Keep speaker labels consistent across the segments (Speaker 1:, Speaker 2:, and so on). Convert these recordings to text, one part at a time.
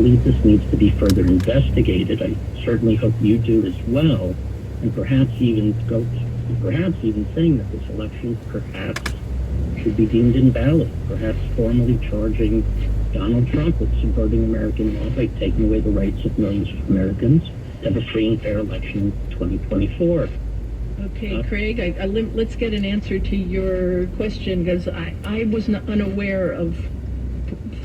Speaker 1: believe this needs to be further investigated. I certainly hope you do as well, and perhaps even saying that this election perhaps should be deemed invalid, perhaps formally charging Donald Trump with subverting American law by taking away the rights of millions of Americans to have a free and fair election in 2024.
Speaker 2: Okay, Craig, let's get an answer to your question, because I was unaware of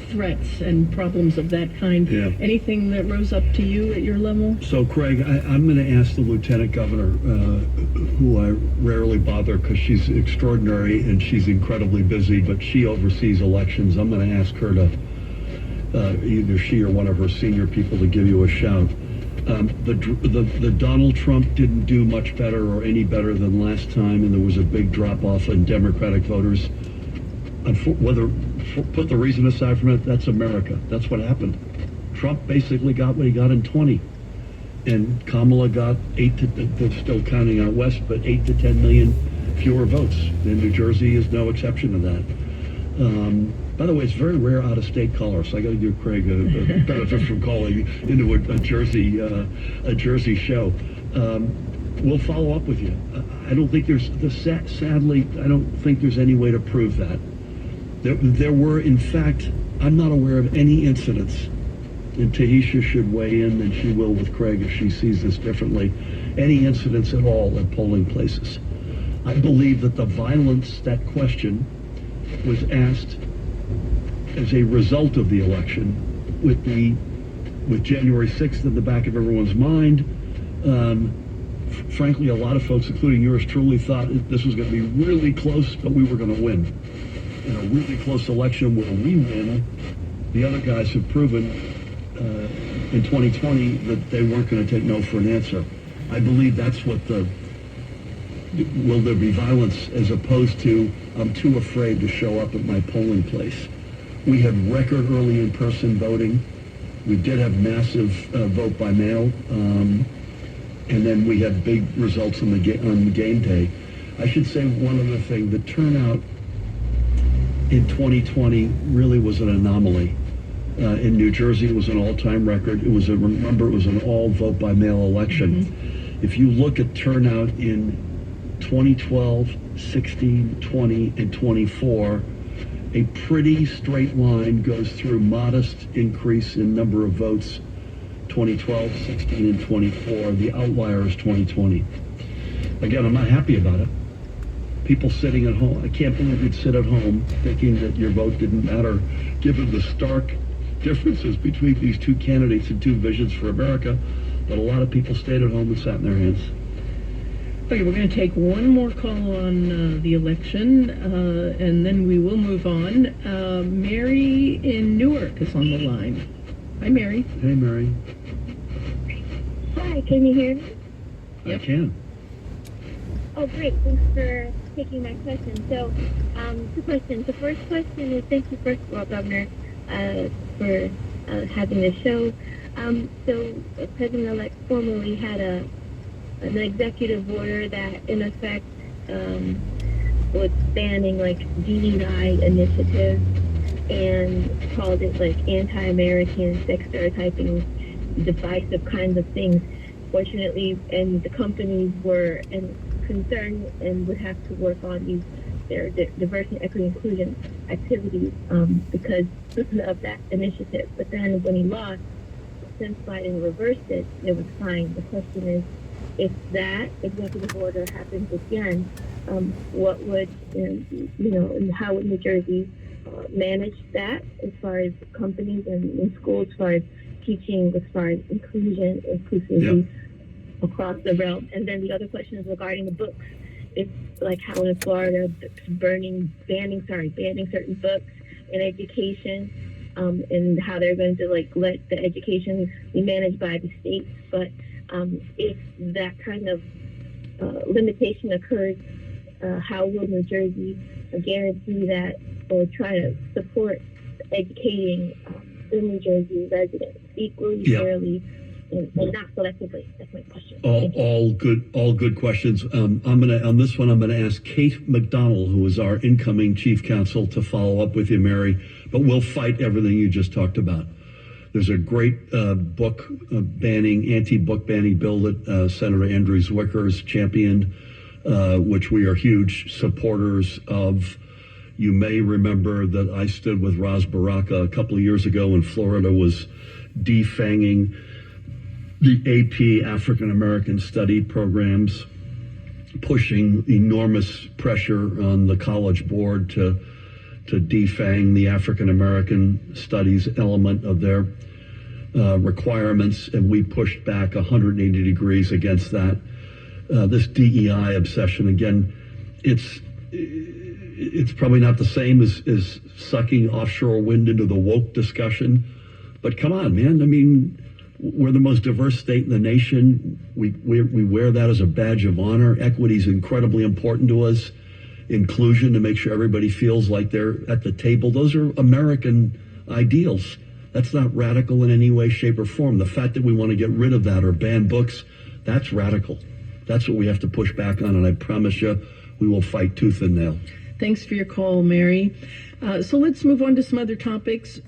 Speaker 2: threats and problems of that kind.
Speaker 3: Yeah.
Speaker 2: Anything that rose up to you at your level?
Speaker 3: So, Craig, I'm going to ask the Lieutenant Governor, who I rarely bother because she's extraordinary and she's incredibly busy, but she oversees elections. I'm going to ask her to, either she or one of her senior people, to give you a shout. The Donald Trump didn't do much better or any better than last time, and there was a big drop-off in Democratic voters. Put the reason aside from it, that's America. That's what happened. Trump basically got what he got in 20, and Kamala got they're still counting out west, but 8 to 10 million fewer votes. And New Jersey is no exception to that. By the way, it's very rare out-of-state callers, so I got to give Craig a benefit from calling into a Jersey show. We'll follow up with you. I don't think sadly, I don't think there's any way to prove that. There were, in fact, I'm not aware of any incidents, and Tahisha should weigh in, and she will with Craig if she sees this differently, any incidents at all at polling places. I believe that the violence, that question, was asked as a result of the election, with January 6th in the back of everyone's mind. Frankly, a lot of folks, including yours truly, thought this was going to be really close, but we were going to win. In a really close election where we win, the other guys have proven in 2020 that they weren't going to take no for an answer. I believe that's what will there be violence, as opposed to I'm too afraid to show up at my polling place. We had record early in-person voting. We did have massive vote by mail, and then we had big results on game day. I should say one other thing: the turnout in 2020 really was an anomaly. In New Jersey, it was an all-time record. It was an all vote by mail election. Mm-hmm. If you look at turnout in 2012, 16, 20, and 24, a pretty straight line goes through modest increase in number of votes, 2012, 16, and 24. The outlier is 2020. Again, I'm not happy about it. People sitting at home, I can't believe you'd sit at home thinking that your vote didn't matter, given the stark differences between these two candidates and two visions for America. But a lot of people stayed at home and sat in their hands.
Speaker 2: Okay, we're going to take one more call on the election, and then we will move on. Mary in Newark is on the line. Hi, Mary.
Speaker 3: Hey, Mary.
Speaker 4: Hi, can you hear me?
Speaker 3: Yep. I can.
Speaker 4: Oh, great. Thanks for taking my question. So, two questions. The first question is, thank you, first of all, Governor, for having this show. So, President-elect formerly had an executive order that, in effect, was banning, like, DEI initiatives and called it, like, anti-American, sex stereotyping, divisive kinds of things. Fortunately, and the companies were concerned and would have to work on their diversity, equity, inclusion activities because of that initiative. But then when he lost, since Biden reversed it, it was fine. The question is, if that executive order happens again, what would, and how would New Jersey manage that as far as companies and schools, as far as teaching, as far as inclusivity across the realm? And then the other question is regarding the books. It's like how in Florida, banning certain books in education, and how they're going to let the education be managed by the states. But if that kind of limitation occurs, how will New Jersey guarantee that or try to support educating the New Jersey residents equally, fairly, and not selectively? That's my question.
Speaker 3: All good questions. On this one, I'm gonna ask Kate McDonald, who is our incoming chief counsel, to follow up with you, Mary. But we'll fight everything you just talked about. There's a great anti-book banning bill that Senator Andrew Zwicker's championed, which we are huge supporters of. You may remember that I stood with Ras Baraka a couple of years ago when Florida was defanging the AP African American study programs, pushing enormous pressure on the College Board to defang the African American studies element of their requirements, and we pushed back 180 degrees against that. This DEI obsession, again, it's probably not the same as sucking offshore wind into the woke discussion, but come on, man. I mean, we're the most diverse state in the nation. We wear that as a badge of honor. Equity is incredibly important to us. Inclusion, to make sure everybody feels like they're at the table. Those are American ideals. That's not radical in any way, shape, or form. The fact that we want to get rid of that or ban books, that's radical. That's what we have to push back on, and I promise you, we will fight tooth and nail.
Speaker 2: Thanks for your call, Mary. So let's move on to some other topics.